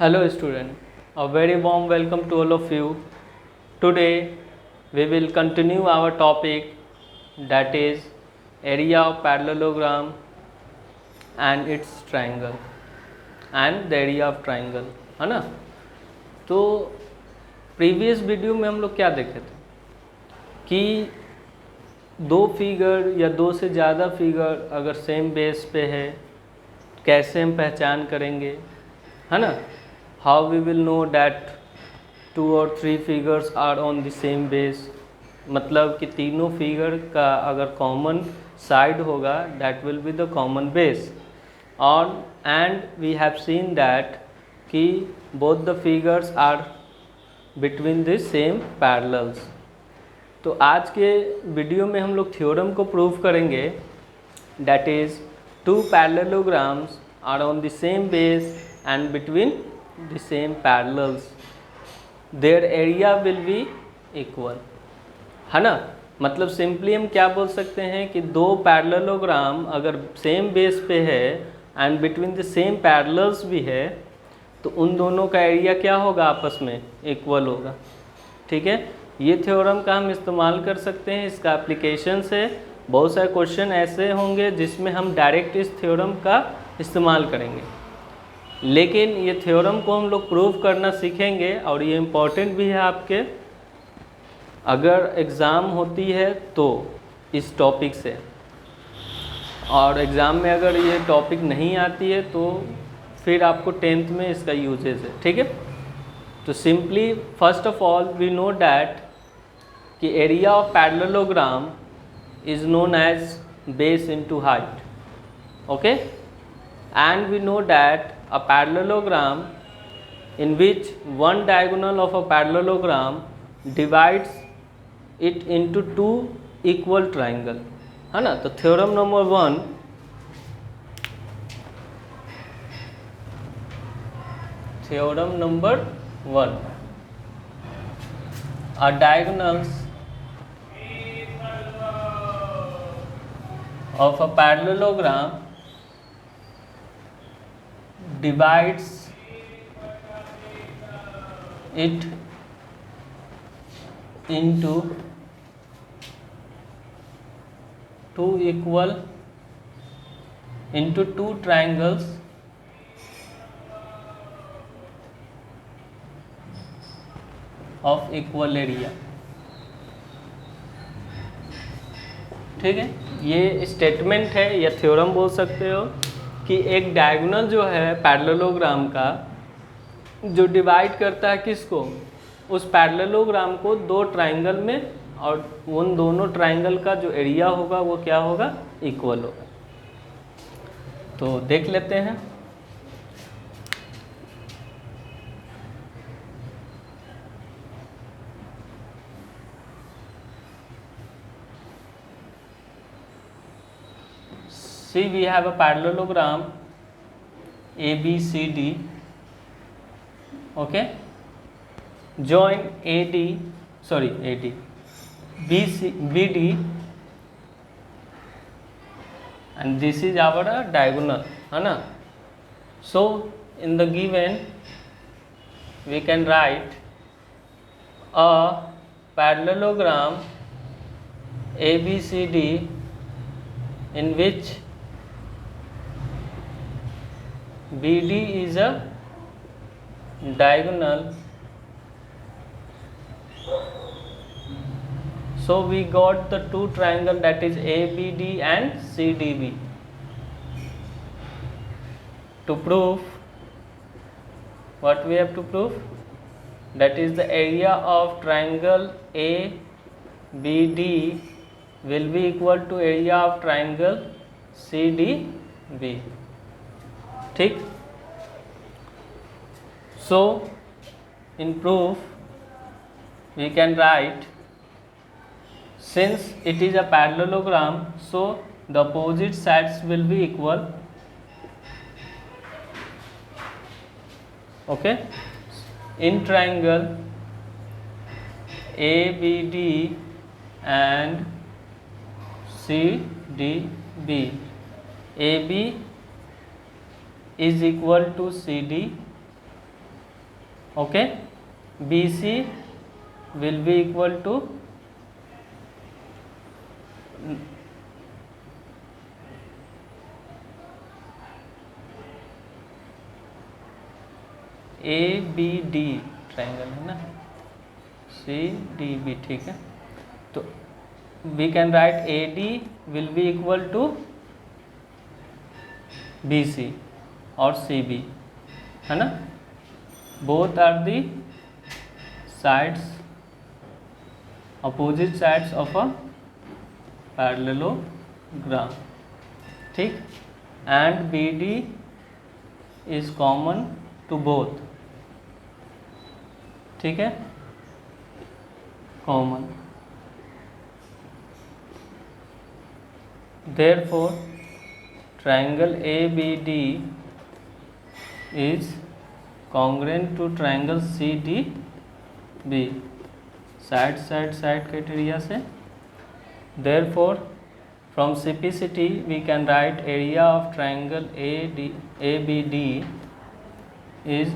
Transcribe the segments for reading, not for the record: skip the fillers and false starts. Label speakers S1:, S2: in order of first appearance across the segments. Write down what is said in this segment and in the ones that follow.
S1: Hello student, a very warm welcome to all of you. Today we will continue our topic, that is area of parallelogram and its triangle and the area of triangle, है ना। तो previous video में हम लोग क्या देखे थे कि दो फिगर या दो से ज़्यादा फिगर अगर सेम बेस पे है कैसे हम पहचान करेंगे, है ना। How we will know that 2 और 3 figures are on the same base, मतलब कि तीनों फिगर का अगर कॉमन साइड होगा that will be the common base. और and we have seen that कि both the figures are between the same parallels. तो आज के वीडियो में हम लोग थ्योरम को प्रूव करेंगे, that is 2 parallelograms are on the same base and between the same parallels their area will be equal, है ना। मतलब सिंपली हम क्या बोल सकते हैं कि दो पैरेललोग्राम अगर सेम बेस पे है and between the same parallels भी है तो उन दोनों का एरिया क्या होगा, आपस में इक्वल होगा। ठीक है, ये थ्योरम का हम इस्तेमाल कर सकते हैं। इसका एप्लीकेशन से बहुत सारे क्वेश्चन ऐसे होंगे जिसमें हम डायरेक्ट इस थ्योरम का इस्तेमाल करेंगे, लेकिन ये थ्योरम को हम लोग प्रूव करना सीखेंगे और ये इम्पॉर्टेंट भी है आपके, अगर एग्ज़ाम होती है तो इस टॉपिक से, और एग्ज़ाम में अगर ये टॉपिक नहीं आती है तो फिर आपको 10th में इसका यूजेज है। ठीक है, तो simply first of all we know that कि area of parallelogram is known as base into height, okay, and we know that a parallelogram in which one diagonal of a parallelogram divides it into 2 equal triangle, है ना। तो theorem number 1, theorem number 1, a diagonals of a parallelogram divides it into 2 triangles of equal area। ठीक है, ये statement है या theorem बोल सकते हो कि एक डायगोनल जो है पैरेललोग्राम का जो डिवाइड करता है किसको, उस पैरेललोग्राम को 2 ट्राइंगल में, और उन दोनों ट्राइंगल का जो एरिया होगा वो क्या होगा, इक्वल होगा। तो देख लेते हैं। See, we have a parallelogram ABCD, okay, join BD, and this is our diagonal, है ना। So in the given we can write a parallelogram ABCD in which BD is a diagonal, so we got the 2 triangle, that is ABD and CDB. To prove, what we have to prove, that is the area of triangle ABD will be equal to area of triangle CDB। ठीक, so in proof we can write, since it is a parallelogram so the opposite sides will be equal, okay, in triangle ABD and CDB, AB is equal to CD Okay, BC will be equal to ABD triangle है ना, CDB, ठीक है। तो we can write AD will be equal to BC और CB, है ना। Both are the sides, opposite sides of a parallelogram, ठीक। and BD is common to both, ठीक है, common. therefore triangle ABD is congruent to triangle CDB, side criteria से। therefore from simplicity we can write area of triangle ABD is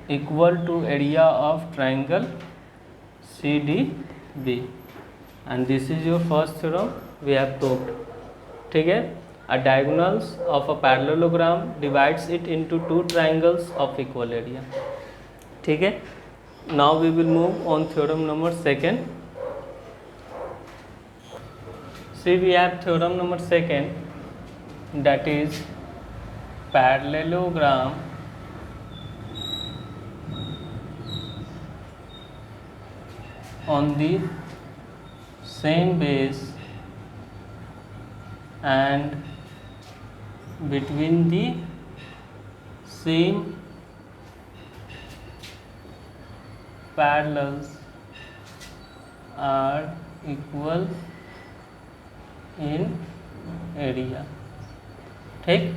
S1: equal to area of triangle CDB, and this is your first theorem we have proved, ठीक है। A diagonals of a parallelogram divides it into two triangles of equal area, ठीक है। Now we will move on theorem number second. See, we have theorem number second, that is parallelogram on the same base and between the same parallels are equal in area, ठीक।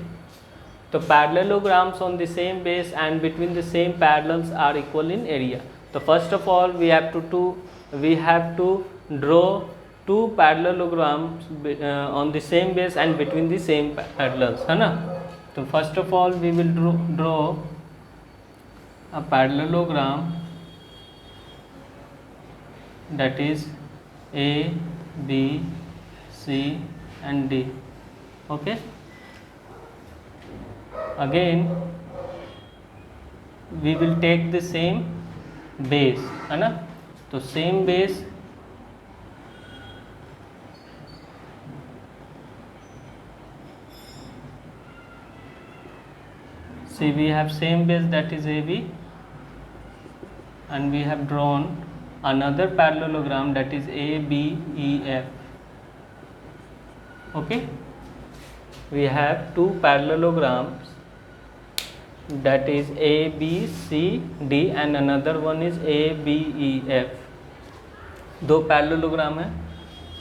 S1: तो parallelograms on the same base and between the same parallels are equal in area. तो first of all we have to draw two parallelograms on the same base and between the same parallels, है ना। तो first of all we will draw a parallelogram that is A, B, C and D, okay। Again we will take the same base, है ना। तो same base see, we have same base, that is AB, and we have drawn another parallelogram that is ABEF, okay। We have two parallelograms that is ABCD and another one is ABEF, दो parallelogram है,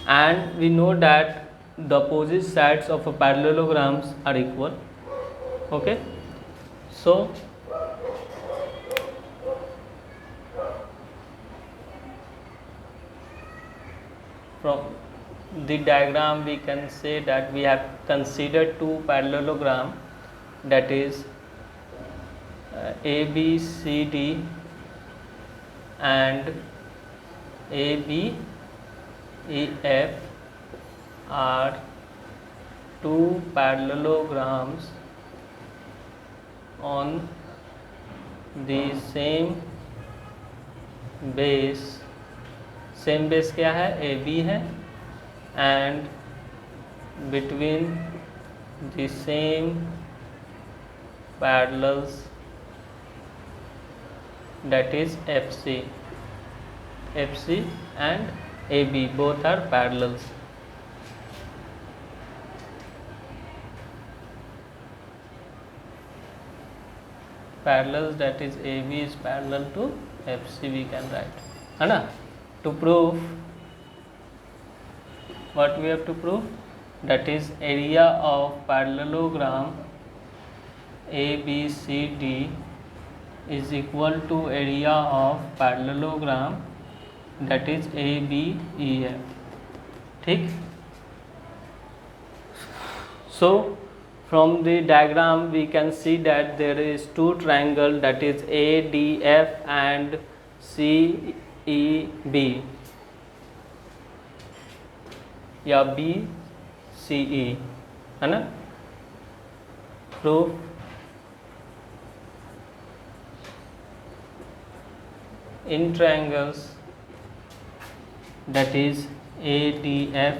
S1: and we know that the opposite sides of a parallelograms are equal, okay। So from the diagram we can say that we have considered two parallelogram, that is ABCD and ABEF are two parallelograms on the same base, same base क्या है, AB है, and between the same parallels that is FC and AB, both are parallels, that is AB is parallel to FC we can write, है ना। To prove, what we have to prove, that is area of parallelogram ABCD is equal to area of parallelogram that is ABEF, ठीक। So from the diagram we can see that there is two triangle, that is ADF and CEB या BCE, है ना। Proof in triangles, that is ADF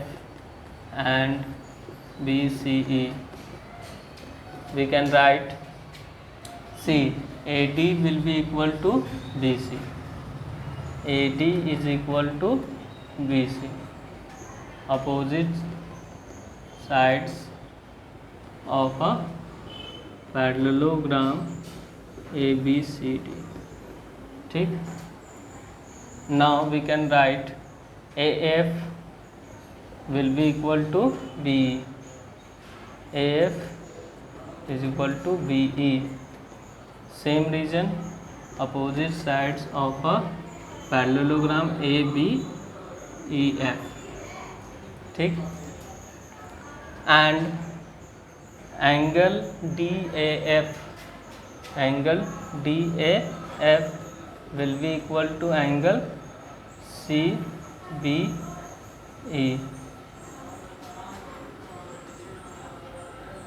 S1: and BCE, we can write C, AD will be equal to BC, AD is equal to BC, opposite sides of a parallelogram ABCD, ठीक। Now we can write AF will be equal to BE, AF is equal to BE, same reason, opposite sides of a parallelogram ABEF, ठीक। and angle DAF will be equal to angle CBE,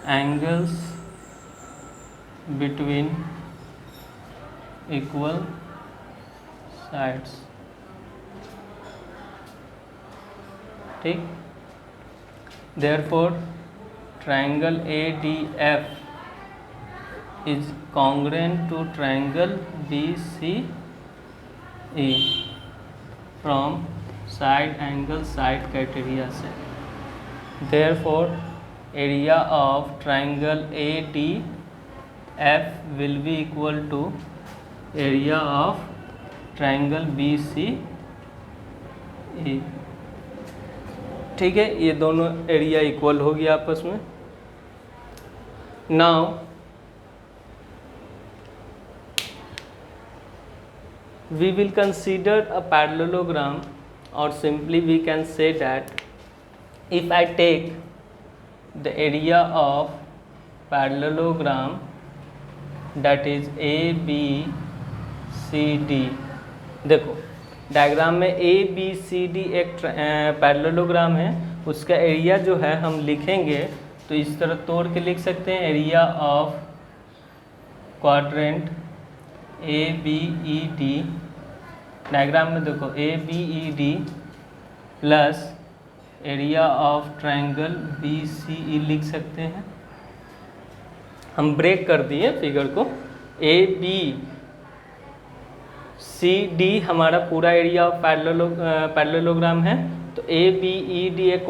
S1: angles between equal sides, ठीक। therefore triangle ADF is congruent to triangle BCE from side angle side criteria से, therefore area of triangle ADF will be equal to area of triangle BCE, ठीक है। ये दोनों area equal हो गया आपस में। Now we will consider a parallelogram, or simply we can say that if I take the area of parallelogram, that is ABCD, देखो diagram में ABCD एक पैरेललोग्राम है, उसका एरिया जो है हम लिखेंगे तो इस तरह तोड़ के लिख सकते हैं, area of quadrant ABED, diagram में देखो ABED plus area of triangle BCE लिख सकते हैं। हम ब्रेक कर दिए फिगर को, ABCD हमारा पूरा एरिया ऑफ पैरेललोग्राम है, तो ABED एक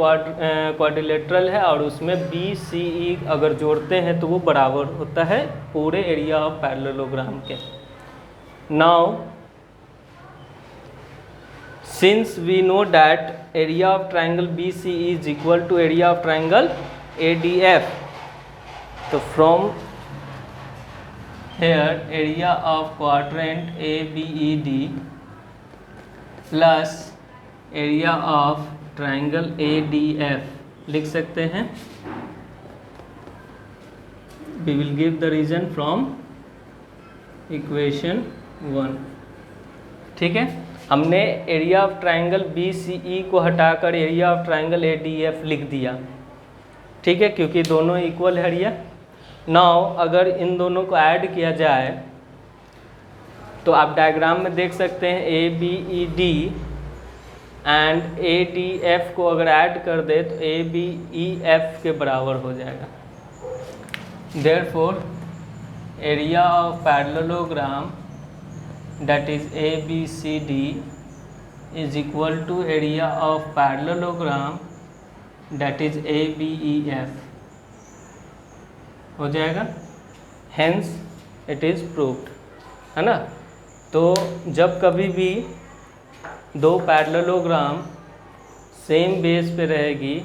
S1: क्वाड्रिलेटरल है और उसमें BCE अगर जोड़ते हैं तो वो बराबर होता है पूरे एरिया ऑफ पैरेललोग्राम के। Now since we know that area of triangle BCE is equal to area of triangle ADF, so from here area of quadrant ABED plus area of triangle ADF लिख सकते हैं। We will give the reason from equation 1, ठीक है। हमने area of triangle BCE को हटाकर area of triangle ADF लिख दिया, ठीक है, क्योंकि दोनों इक्वल है एरिया। नाउ अगर इन दोनों को ऐड किया जाए तो आप डायग्राम में देख सकते हैं ABED एंड ADF को अगर ऐड कर दे तो ABEF के बराबर हो जाएगा। Therefore area of parallelogram that is ABCD is equal to area of parallelogram that is ABEF हो जाएगा। hence it is proved, है ना। तो जब कभी भी दो पैरेललोग्राम सेम बेस पे रहेगी,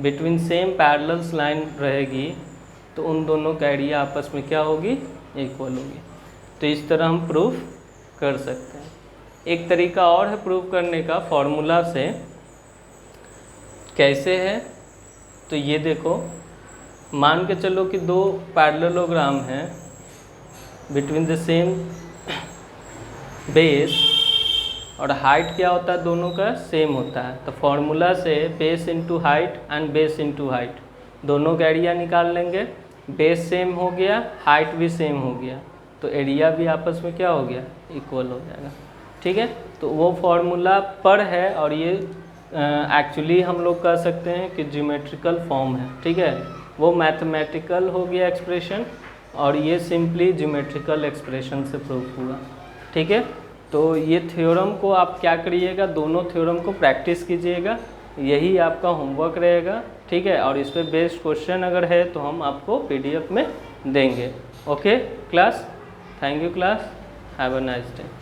S1: बिटवीन सेम पैरेलल्स लाइन रहेगी, तो उन दोनों का एरिया आपस में क्या होगी, इक्वल होगी। तो इस तरह हम प्रूफ कर सकते हैं। एक तरीका और है प्रूव करने का फॉर्मूला से, कैसे है तो ये देखो, मान के चलो कि दो पैरेललोग्राम हैं बिटवीन द सेम बेस, और हाइट क्या होता है, दोनों का सेम होता है। तो फॉर्मूला से base into height and base into height, दोनों का एरिया निकाल लेंगे। बेस सेम हो गया, हाइट भी सेम हो गया, तो एरिया भी आपस में क्या हो गया, इक्वल हो जाएगा। ठीक है, तो वो फॉर्मूला पर है, और ये एक्चुअली हम लोग कह सकते हैं कि ज्योमेट्रिकल फॉर्म है। ठीक है, वो मैथमेटिकल हो गया एक्सप्रेशन, और ये सिंपली ज्योमेट्रिकल एक्सप्रेशन से प्रूफ हुआ। ठीक है, तो ये थ्योरम को आप क्या करिएगा, दोनों थ्योरम को प्रैक्टिस कीजिएगा, यही आपका होमवर्क रहेगा। ठीक है, और इस पर बेस्ड क्वेश्चन अगर है तो हम आपको PDF में देंगे। Okay class, thank you class, have a nice day.